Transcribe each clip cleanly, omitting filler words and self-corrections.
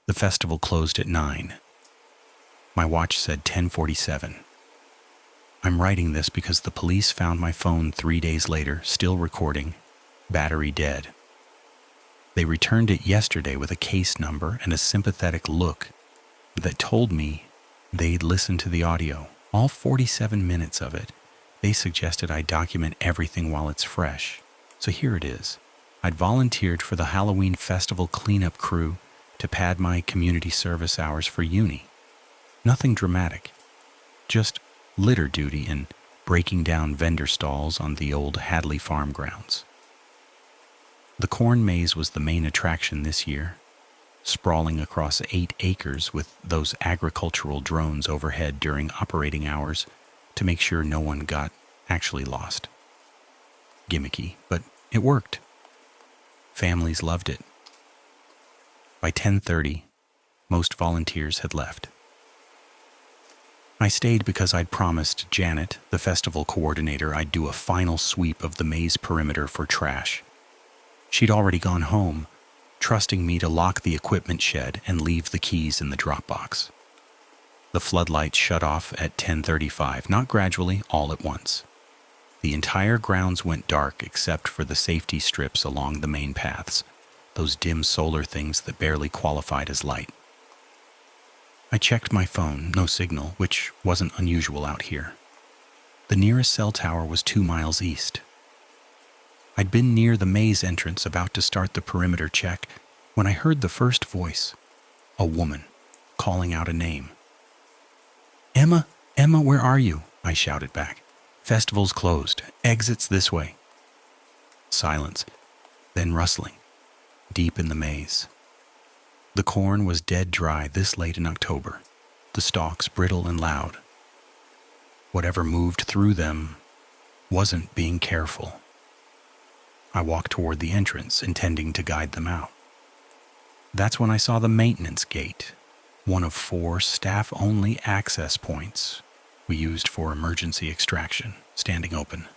The festival closed at 9. My watch said 10:47. I'm writing this because the police found my phone 3 days later, still recording, battery dead. They returned it yesterday with a case number and a sympathetic look that told me they'd listened to the audio, all 47 minutes of it. They suggested I document everything while it's fresh. So here it is. I'd volunteered for the Halloween festival cleanup crew to pad my community service hours for uni. Nothing dramatic, just litter duty and breaking down vendor stalls on the old Hadley farm grounds. The corn maze was the main attraction this year, sprawling across 8 acres with those agricultural drones overhead during operating hours to make sure no one got actually lost. Gimmicky, but it worked. Families loved it. By 10:30, most volunteers had left. I stayed because I'd promised Janet, the festival coordinator, I'd do a final sweep of the maze perimeter for trash. She'd already gone home, trusting me to lock the equipment shed and leave the keys in the drop box. The floodlights shut off at 10:35, not gradually, all at once. The entire grounds went dark except for the safety strips along the main paths, those dim solar things that barely qualified as light. I checked my phone, no signal, which wasn't unusual out here. The nearest cell tower was 2 miles east. I'd been near the maze entrance about to start the perimeter check when I heard the first voice, a woman, calling out a name. Emma, where are you?" I shouted back. "Festival's closed. Exits this way." Silence, then rustling, deep in the maze. The corn was dead dry this late in October, the stalks brittle and loud. Whatever moved through them wasn't being careful. I walked toward the entrance, intending to guide them out. That's when I saw the maintenance gate, one of 4 staff-only access points we used for emergency extraction, standing open.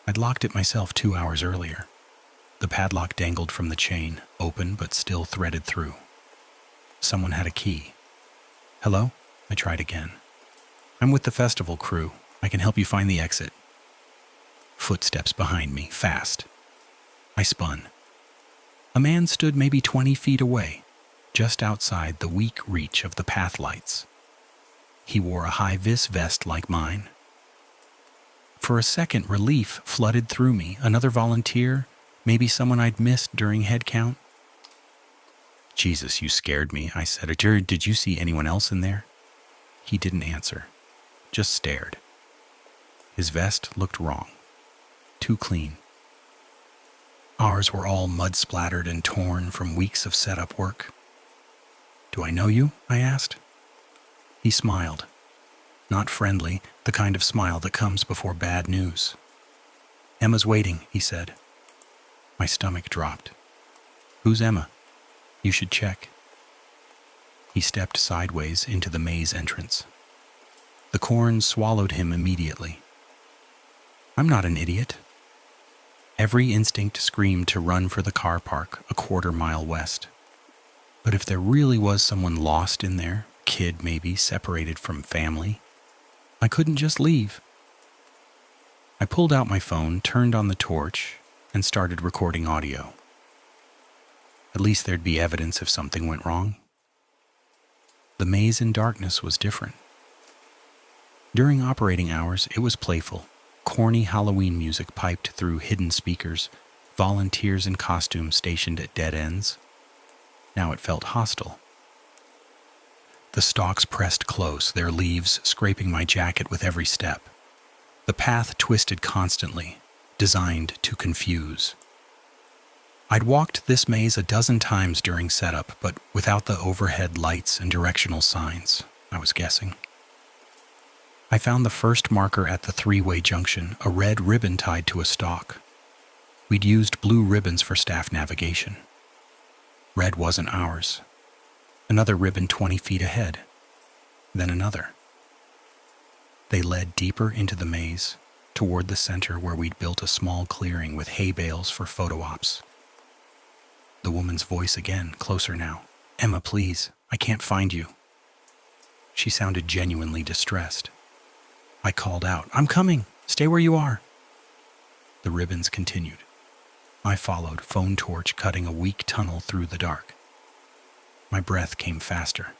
I'd locked it myself 2 hours earlier. The padlock dangled from the chain, open but still threaded through. Someone had a key. "Hello?" I tried again. "I'm with the festival crew. I can help you find the exit." Footsteps behind me, fast. I spun. A man stood maybe 20 feet away, just outside the weak reach of the path lights. He wore a high-vis vest like mine. For a second, relief flooded through me. Another volunteer, maybe someone I'd missed during head count. "Jesus, you scared me," I said. "Did you see anyone else in there?" He didn't answer, just stared. His vest looked wrong, too clean. Ours were all mud-splattered and torn from weeks of setup work. "Do I know you?" I asked. He smiled. Not friendly, the kind of smile that comes before bad news. "Emma's waiting," he said. My stomach dropped. "Who's Emma? You should check." He stepped sideways into the maze entrance. The corn swallowed him immediately. I'm not an idiot. Every instinct screamed to run for the car park a quarter-mile west. But if there really was someone lost in there, kid maybe, separated from family, I couldn't just leave. I pulled out my phone, turned on the torch, and started recording audio. At least there'd be evidence if something went wrong. The maze in darkness was different. During operating hours, it was playful. Corny Halloween music piped through hidden speakers, volunteers in costumes stationed at dead ends. Now it felt hostile. The stalks pressed close, their leaves scraping my jacket with every step. The path twisted constantly, designed to confuse. I'd walked this maze a dozen times during setup, but without the overhead lights and directional signs, I was guessing. I found the first marker at the 3-way junction, a red ribbon tied to a stalk. We'd used blue ribbons for staff navigation. Red wasn't ours. Another ribbon 20 feet ahead. Then another. They led deeper into the maze, toward the center where we'd built a small clearing with hay bales for photo ops. The woman's voice again, closer now. Emma, please, I can't find you. She sounded genuinely distressed. I called out, I'm coming, stay where you are. The ribbons continued. I followed, phone torch cutting a weak tunnel through the dark. My breath came faster.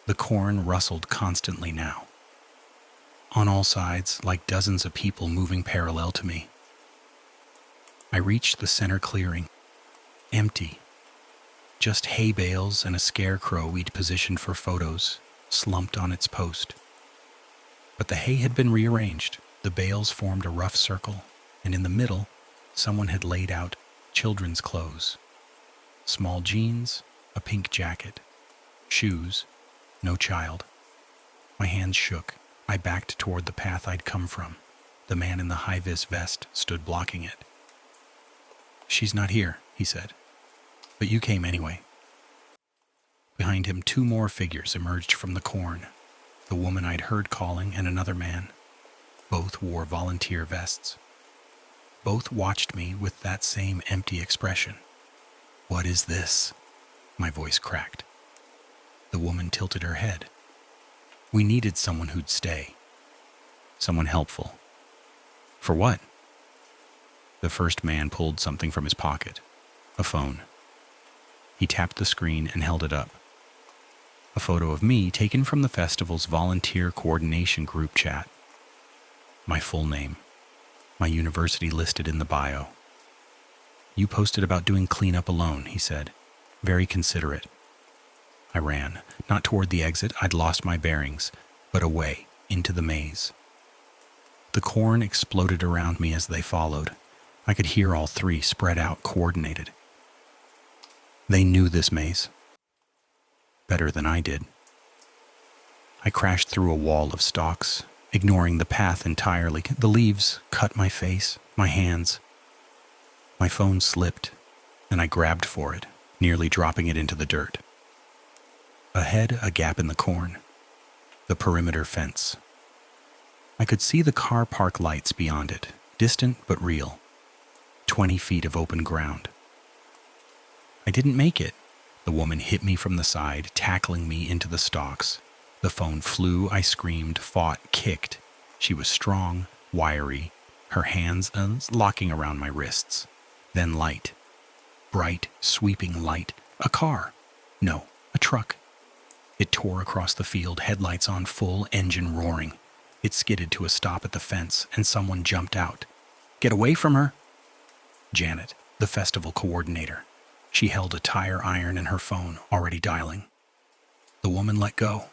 The corn rustled constantly now. On all sides, like dozens of people moving parallel to me. I reached the center clearing. Empty. Just hay bales and a scarecrow we'd positioned for photos, slumped on its post. But the hay had been rearranged. The bales formed a rough circle, and in the middle, someone had laid out children's clothes. Small jeans, a pink jacket. Shoes, no child. My hands shook. I backed toward the path I'd come from. The man in the high-vis vest stood blocking it. She's not here, he said. But you came anyway. Behind him, 2 more figures emerged from the corn. The woman I'd heard calling and another man. Both wore volunteer vests. Both watched me with that same empty expression. What is this? My voice cracked. The woman tilted her head. We needed someone who'd stay. Someone helpful. For what? The first man pulled something from his pocket. A phone. He tapped the screen and held it up. A photo of me taken from the festival's volunteer coordination group chat. My full name. My university listed in the bio. You posted about doing cleanup alone, he said. Very considerate. I ran, not toward the exit, I'd lost my bearings, but away, into the maze. The corn exploded around me as they followed. I could hear all 3 spread out, coordinated. They knew this maze. Better than I did. I crashed through a wall of stalks, ignoring the path entirely. The leaves cut my face, my hands. My phone slipped, and I grabbed for it, nearly dropping it into the dirt. Ahead, a gap in the corn. The perimeter fence. I could see the car park lights beyond it, distant but real. 20 feet of open ground. I didn't make it. The woman hit me from the side, tackling me into the stalks. The phone flew, I screamed, fought, kicked. She was strong, wiry, her hands locking around my wrists. Then light. Bright, sweeping light. A car. No, a truck. It tore across the field, headlights on full, engine roaring. It skidded to a stop at the fence, and someone jumped out. Get away from her! Janet, the festival coordinator. She held a tire iron in her phone, already dialing. The woman let go.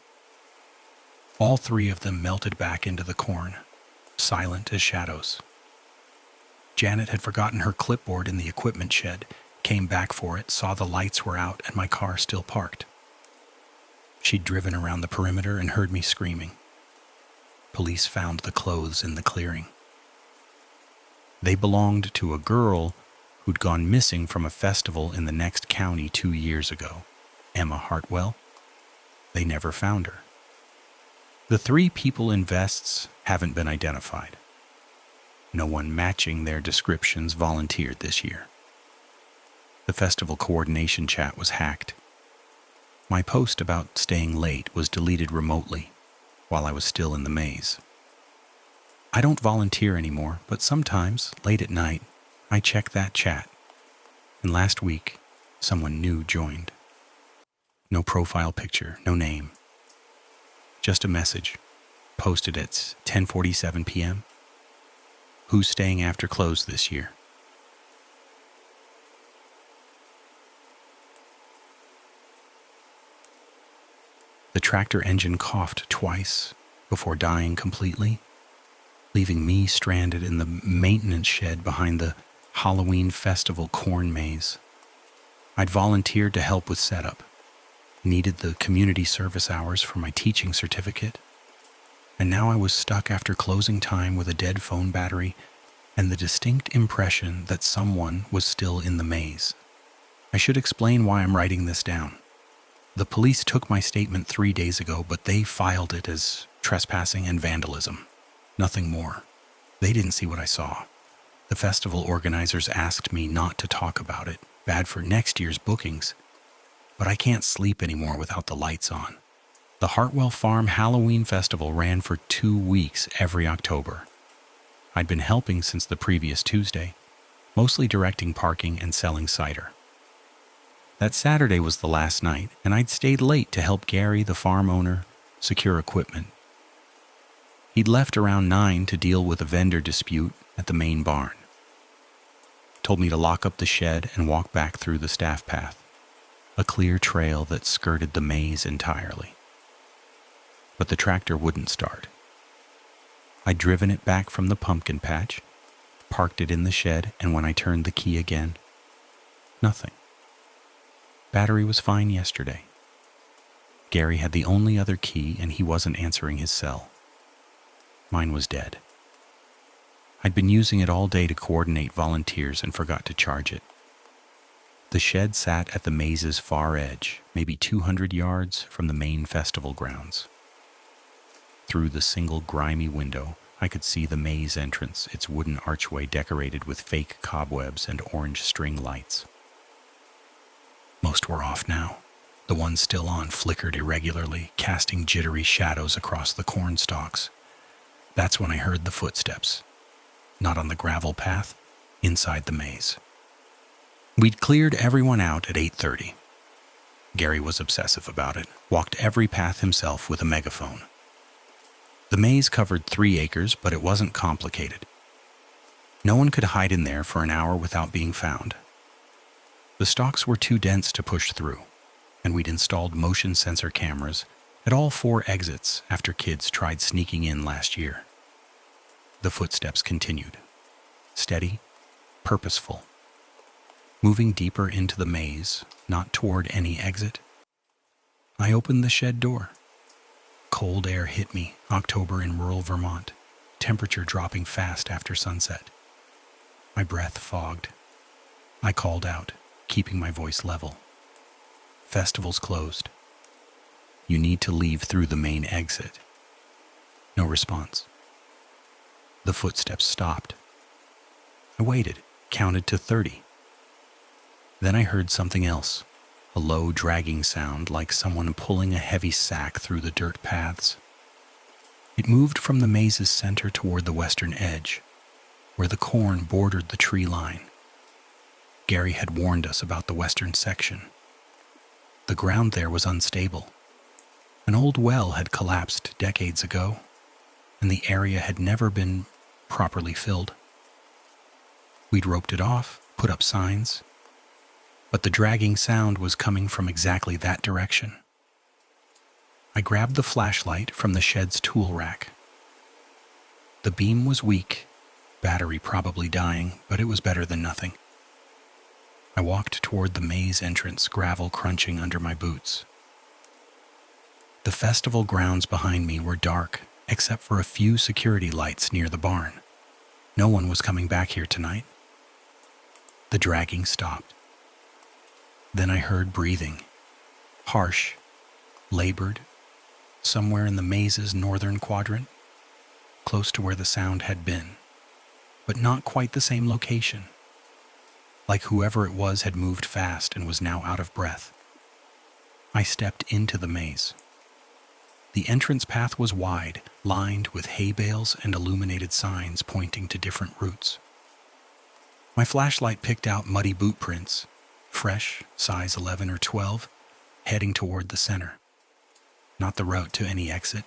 All 3 of them melted back into the corn, silent as shadows. Janet had forgotten her clipboard in the equipment shed, came back for it, saw the lights were out and my car still parked. She'd driven around the perimeter and heard me screaming. Police found the clothes in the clearing. They belonged to a girl who'd gone missing from a festival in the next county 2 years ago, Emma Hartwell. They never found her. The 3 people in vests haven't been identified. No one matching their descriptions volunteered this year. The festival coordination chat was hacked. My post about staying late was deleted remotely while I was still in the maze. I don't volunteer anymore, but sometimes, late at night, I check that chat. And last week, someone new joined. No profile picture, no name. Just a message, posted at 10:47 p.m. Who's staying after close this year? The tractor engine coughed twice before dying completely, leaving me stranded in the maintenance shed behind the Halloween festival corn maze. I'd volunteered to help with setup, needed the community service hours for my teaching certificate, and now I was stuck after closing time with a dead phone battery and the distinct impression that someone was still in the maze. I should explain why I'm writing this down. The police took my statement 3 days ago, but they filed it as trespassing and vandalism. Nothing more. They didn't see what I saw. The festival organizers asked me not to talk about it, bad for next year's bookings. but I can't sleep anymore without the lights on. The Hartwell Farm Halloween Festival ran for 2 weeks every October. I'd been helping since the previous Tuesday, mostly directing parking and selling cider. That Saturday was the last night, and I'd stayed late to help Gary, the farm owner, secure equipment. He'd left around 9 to deal with a vendor dispute at the main barn. Told me to lock up the shed and walk back through the staff path, a clear trail that skirted the maze entirely. But the tractor wouldn't start. I'd driven it back from the pumpkin patch, parked it in the shed, and when I turned the key again, nothing. Battery was fine yesterday. Gary had the only other key and he wasn't answering his cell. Mine was dead. I'd been using it all day to coordinate volunteers and forgot to charge it. The shed sat at the maze's far edge, maybe 200 yards from the main festival grounds. Through the single grimy window, I could see the maze entrance, its wooden archway decorated with fake cobwebs and orange string lights. Most were off now. The ones still on flickered irregularly, casting jittery shadows across the corn stalks. That's when I heard the footsteps. Not on the gravel path, inside the maze. We'd cleared everyone out at 8:30. Gary was obsessive about it, walked every path himself with a megaphone. The maze covered 3 acres, but it wasn't complicated. No one could hide in there for an hour without being found. The stalks were too dense to push through, and we'd installed motion sensor cameras at all 4 exits after kids tried sneaking in last year. The footsteps continued, steady, purposeful, moving deeper into the maze, not toward any exit. I opened the shed door. Cold air hit me, October in rural Vermont, temperature dropping fast after sunset. My breath fogged. I called out, keeping my voice level. Festival's closed. You need to leave through the main exit. No response. The footsteps stopped. I waited, counted to 30. Then I heard something else. A low, dragging sound like someone pulling a heavy sack through the dirt paths. It moved from the maze's center toward the western edge, where the corn bordered the tree line. Gary had warned us about the western section. The ground there was unstable. An old well had collapsed decades ago, and the area had never been properly filled. We'd roped it off, put up signs, but the dragging sound was coming from exactly that direction. I grabbed the flashlight from the shed's tool rack. The beam was weak, battery probably dying, but it was better than nothing. I walked toward the maze entrance, gravel crunching under my boots. The festival grounds behind me were dark, except for a few security lights near the barn. No one was coming back here tonight. The dragging stopped. Then I heard breathing, harsh, labored, somewhere in the maze's northern quadrant, close to where the sound had been, but not quite the same location. Like whoever it was had moved fast and was now out of breath. I stepped into the maze. The entrance path was wide, lined with hay bales and illuminated signs pointing to different routes. My flashlight picked out muddy boot prints, fresh, size 11 or 12, heading toward the center. Not the route to any exit.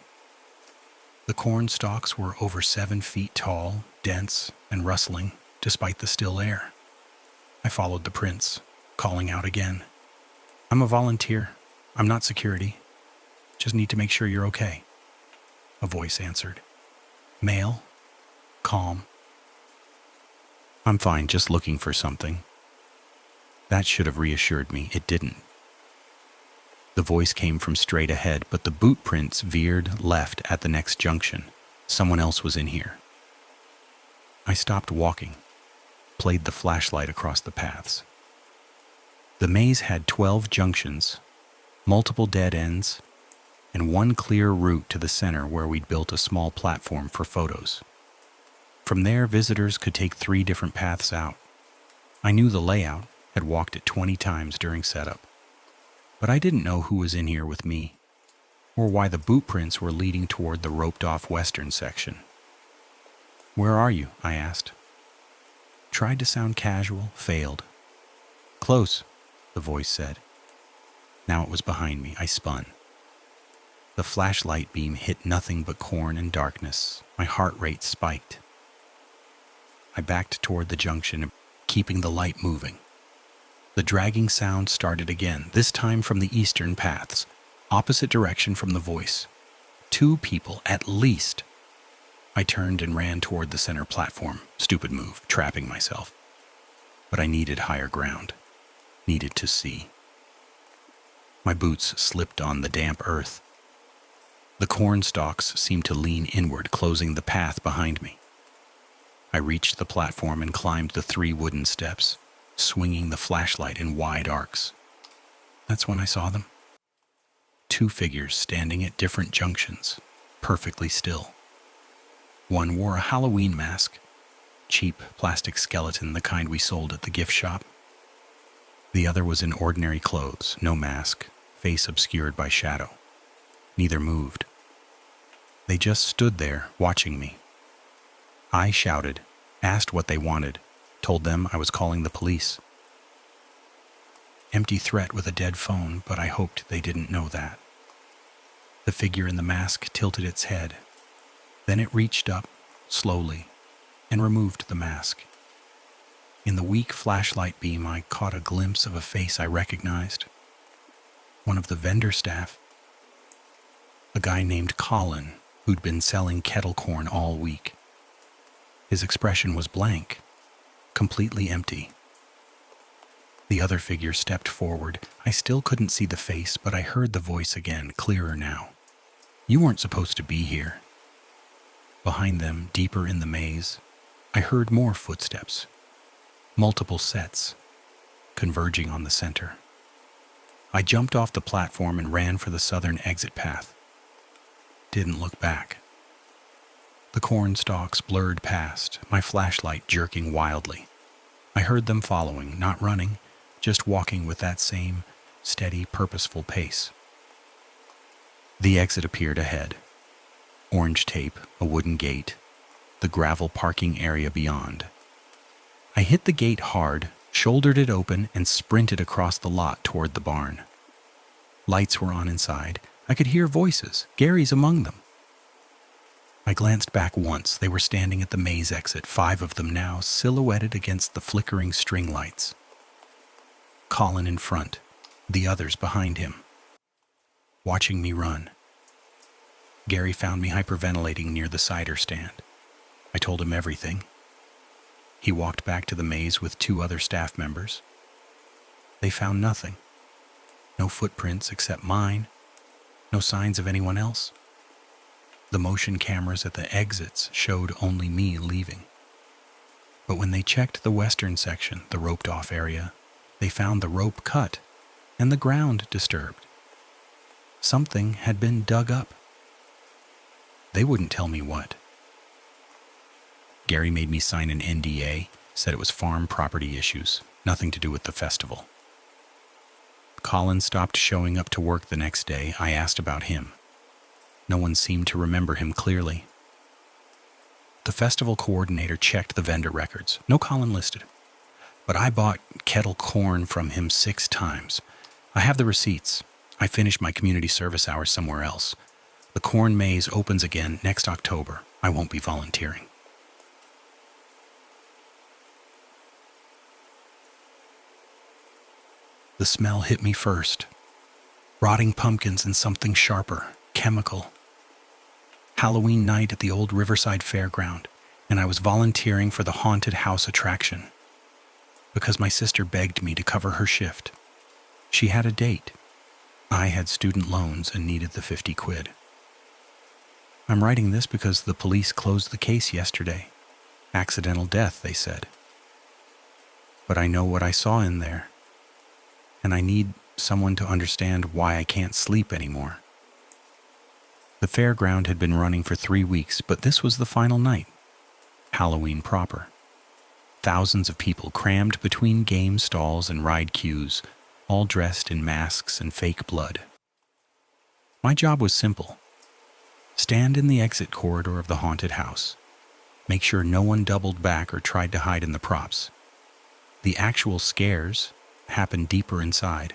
The corn stalks were over 7 feet tall, dense, and rustling, despite the still air. I followed the prints, calling out again. I'm a volunteer. I'm not security. Just need to make sure you're okay. A voice answered. Male, calm. I'm fine, just looking for something. That should have reassured me. It didn't. The voice came from straight ahead, but the boot prints veered left at the next junction. Someone else was in here. I stopped walking, played the flashlight across the paths. The maze had 12 junctions, multiple dead ends, and one clear route to the center where we'd built a small platform for photos. From there, visitors could take 3 different paths out. I knew the layout, had walked it 20 times during setup. But I didn't know who was in here with me, or why the boot prints were leading toward the roped-off western section. "Where are you?" I asked. Tried to sound casual, failed. "Close," the voice said. Now it was behind me. I spun. The flashlight beam hit nothing but corn and darkness. My heart rate spiked. I backed toward the junction, keeping the light moving. The dragging sound started again, this time from the eastern paths, opposite direction from the voice. 2 people, at least. I turned and ran toward the center platform. Stupid move, trapping myself. But I needed higher ground. Needed to see. My boots slipped on the damp earth. The corn stalks seemed to lean inward, closing the path behind me. I reached the platform and climbed the 3 wooden steps, swinging the flashlight in wide arcs. That's when I saw them. 2 figures standing at different junctions, perfectly still. One wore a Halloween mask, cheap plastic skeleton, the kind we sold at the gift shop. The other was in ordinary clothes, no mask, face obscured by shadow. Neither moved. They just stood there, watching me. I shouted, asked what they wanted, told them I was calling the police. Empty threat with a dead phone, but I hoped they didn't know that. The figure in the mask tilted its head. Then it reached up, slowly, and removed the mask. In the weak flashlight beam, I caught a glimpse of a face I recognized. One of the vendor staff. A guy named Colin, who'd been selling kettle corn all week. His expression was blank, completely empty. The other figure stepped forward. I still couldn't see the face, but I heard the voice again, clearer now. "You weren't supposed to be here." Behind them, deeper in the maze, I heard more footsteps. Multiple sets, converging on the center. I jumped off the platform and ran for the southern exit path. Didn't look back. The corn stalks blurred past, my flashlight jerking wildly. I heard them following, not running, just walking with that same steady, purposeful pace. The exit appeared ahead. Orange tape, a wooden gate, the gravel parking area beyond. I hit the gate hard, shouldered it open, and sprinted across the lot toward the barn. Lights were on inside. I could hear voices, Gary's among them. I glanced back once. They were standing at the maze exit, 5 of them now, silhouetted against the flickering string lights. Colin in front, the others behind him, watching me run. Gary found me hyperventilating near the cider stand. I told him everything. He walked back to the maze with 2 other staff members. They found nothing. No footprints except mine. No signs of anyone else. The motion cameras at the exits showed only me leaving. But when they checked the western section, the roped-off area, they found the rope cut and the ground disturbed. Something had been dug up. They wouldn't tell me what. Gary made me sign an NDA, said it was farm property issues, nothing to do with the festival. Colin stopped showing up to work the next day. I asked about him. No one seemed to remember him clearly. The festival coordinator checked the vendor records. No Colin listed. But I bought kettle corn from him 6 times. I have the receipts. I finished my community service hours somewhere else. The corn maze opens again next October. I won't be volunteering. The smell hit me first. Rotting pumpkins and something sharper, chemical. Halloween night at the old Riverside Fairground, and I was volunteering for the haunted house attraction. Because my sister begged me to cover her shift. She had a date. I had student loans and needed the 50 quid. I'm writing this because the police closed the case yesterday. Accidental death, they said. But I know what I saw in there. And I need someone to understand why I can't sleep anymore. The fairground had been running for 3 weeks, but this was the final night. Halloween proper. Thousands of people crammed between game stalls and ride queues, all dressed in masks and fake blood. My job was simple. Stand in the exit corridor of the haunted house. Make sure no one doubled back or tried to hide in the props. The actual scares happened deeper inside,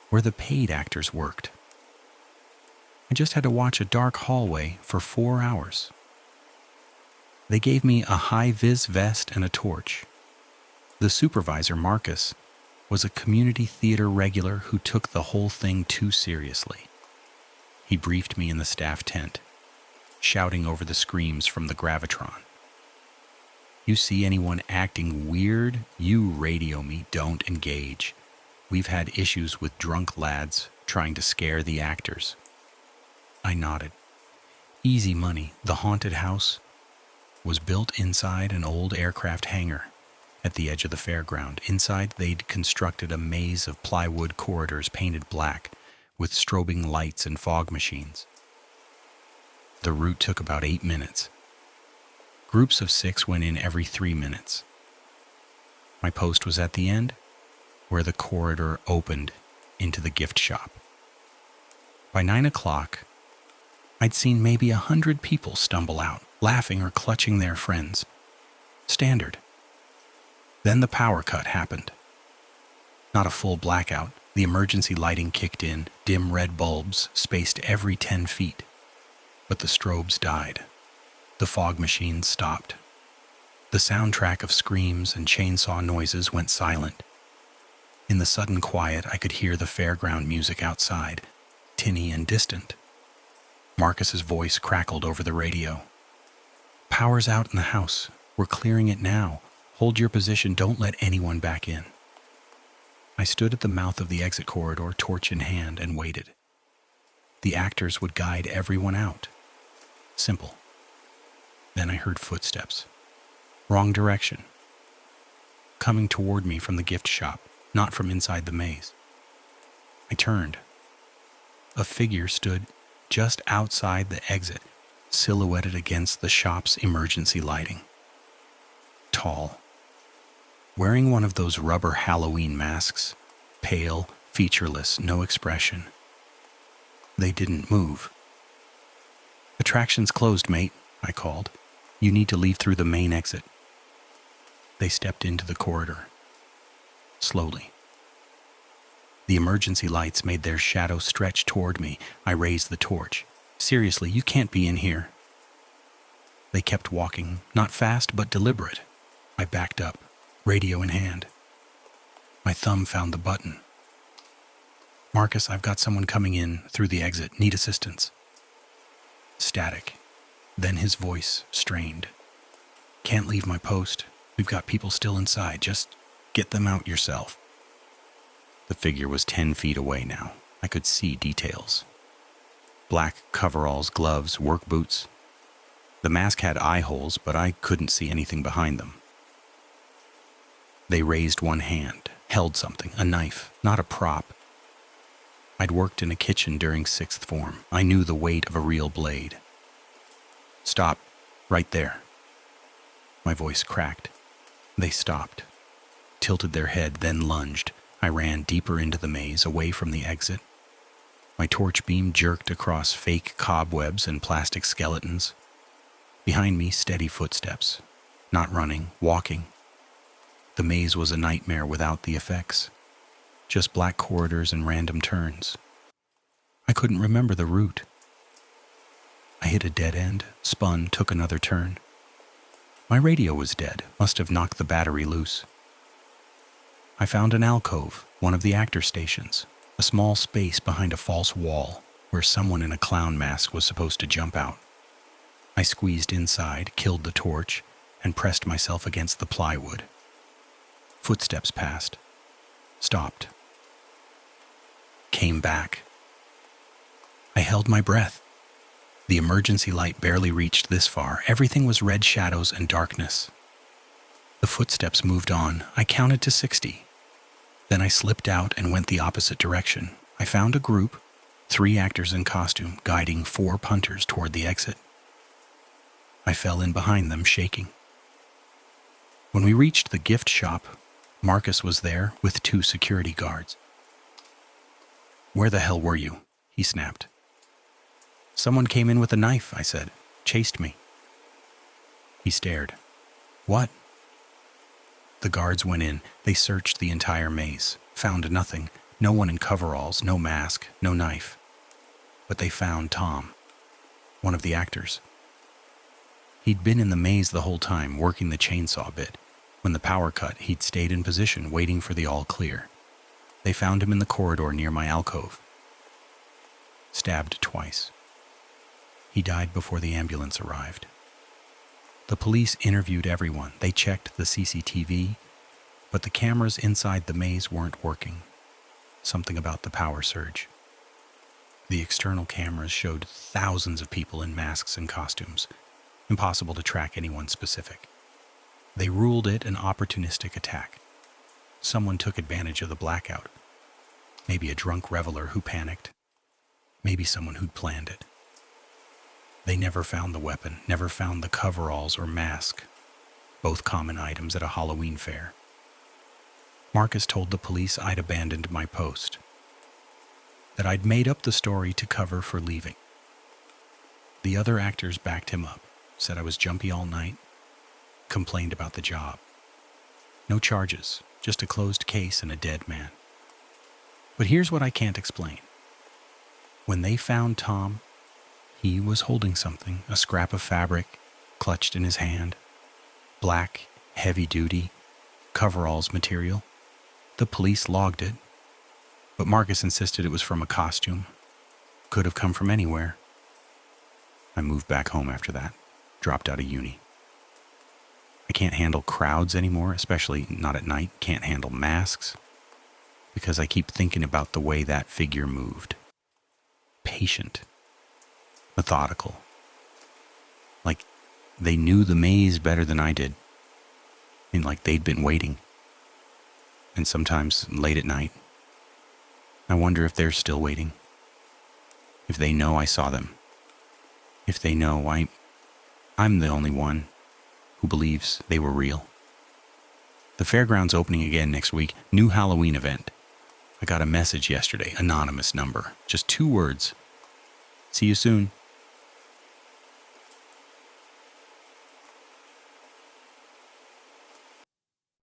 where the paid actors worked. I just had to watch a dark hallway for 4 hours. They gave me a high-vis vest and a torch. The supervisor, Marcus, was a community theater regular who took the whole thing too seriously. He briefed me in the staff tent, shouting over the screams from the Gravitron. You see anyone acting weird, you radio me, don't engage. We've had issues with drunk lads trying to scare the actors. I nodded. Easy money. The haunted house was built inside an old aircraft hangar at the edge of the fairground. Inside, they'd constructed a maze of plywood corridors painted black with strobing lights and fog machines. The route took about 8 minutes. Groups of 6 went in every 3 minutes. My post was at the end, where the corridor opened into the gift shop. By 9 o'clock, I'd seen maybe 100 people stumble out, laughing or clutching their friends. Standard. Then the power cut happened. Not a full blackout. The emergency lighting kicked in, dim red bulbs spaced every 10 feet. But the strobes died. The fog machines stopped. The soundtrack of screams and chainsaw noises went silent. In the sudden quiet, I could hear the fairground music outside, tinny and distant. Marcus's voice crackled over the radio. Power's out in the house. We're clearing it now. Hold your position. Don't let anyone back in. I stood at the mouth of the exit corridor, torch in hand, and waited. The actors would guide everyone out. Simple. Then I heard footsteps. Wrong direction. Coming toward me from the gift shop, not from inside the maze. I turned. A figure stood just outside the exit, silhouetted against the shop's emergency lighting. Tall. Wearing one of those rubber Halloween masks, pale, featureless, no expression. They didn't move. Attraction's closed, mate, I called. You need to leave through the main exit. They stepped into the corridor. Slowly. The emergency lights made their shadow stretch toward me. I raised the torch. Seriously, you can't be in here. They kept walking, not fast but deliberate. I backed up, radio in hand. My thumb found the button. Marcus, I've got someone coming in through the exit. Need assistance. Static. Then his voice strained. Can't leave my post. We've got people still inside. Just get them out yourself. The figure was 10 feet away now. I could see details. Black coveralls, gloves, work boots. The mask had eye holes, but I couldn't see anything behind them. They raised one hand, held something, a knife, not a prop. I'd worked in a kitchen during 6th form. I knew the weight of a real blade. Stop, right there. My voice cracked. They stopped, tilted their head, then lunged. I ran deeper into the maze, away from the exit. My torch beam jerked across fake cobwebs and plastic skeletons. Behind me, steady footsteps. Not running, walking. The maze was a nightmare without the effects. Just black corridors and random turns. I couldn't remember the route. I hit a dead end, spun, took another turn. My radio was dead, must have knocked the battery loose. I found an alcove, one of the actor stations, a small space behind a false wall where someone in a clown mask was supposed to jump out. I squeezed inside, killed the torch, and pressed myself against the plywood. Footsteps passed. Stopped. Came back. I held my breath. The emergency light barely reached this far. Everything was red shadows and darkness. The footsteps moved on. I counted to 60. Then I slipped out and went the opposite direction. I found a group, 3 actors in costume, guiding 4 punters toward the exit. I fell in behind them, shaking. When we reached the gift shop, Marcus was there with 2 security guards. "Where the hell were you?" he snapped. "Someone came in with a knife," I said. "Chased me." He stared. "What?" The guards went in. They searched the entire maze. Found nothing. No one in coveralls, no mask, no knife. But they found Tom, one of the actors. He'd been in the maze the whole time, working the chainsaw bit. When the power cut, he'd stayed in position, waiting for the all clear. They found him in the corridor near my alcove. Stabbed twice. He died before the ambulance arrived. The police interviewed everyone. They checked the CCTV, but the cameras inside the maze weren't working. Something about the power surge. The external cameras showed thousands of people in masks and costumes. Impossible to track anyone specific. They ruled it an opportunistic attack. Someone took advantage of the blackout. Maybe a drunk reveler who panicked. Maybe someone who'd planned it. They never found the weapon, never found the coveralls or mask, both common items at a Halloween fair. Marcus told the police I'd abandoned my post, that I'd made up the story to cover for leaving. The other actors backed him up, said I was jumpy all night, complained about the job. No charges, just a closed case and a dead man. But here's what I can't explain. When they found Tom, he was holding something, a scrap of fabric, clutched in his hand. Black, heavy-duty, coveralls material. The police logged it, but Marcus insisted it was from a costume. Could have come from anywhere. I moved back home after that, dropped out of uni. I can't handle crowds anymore, especially not at night. Can't handle masks, because I keep thinking about the way that figure moved. Patient. Methodical. Like they knew the maze better than I did. And like they'd been waiting. And sometimes late at night, I wonder if they're still waiting. If they know I saw them. If they know I'm the only one who believes they were real. The fairground's opening again next week. New Halloween event. I got a message yesterday. Anonymous number. Just 2 words. "See you soon."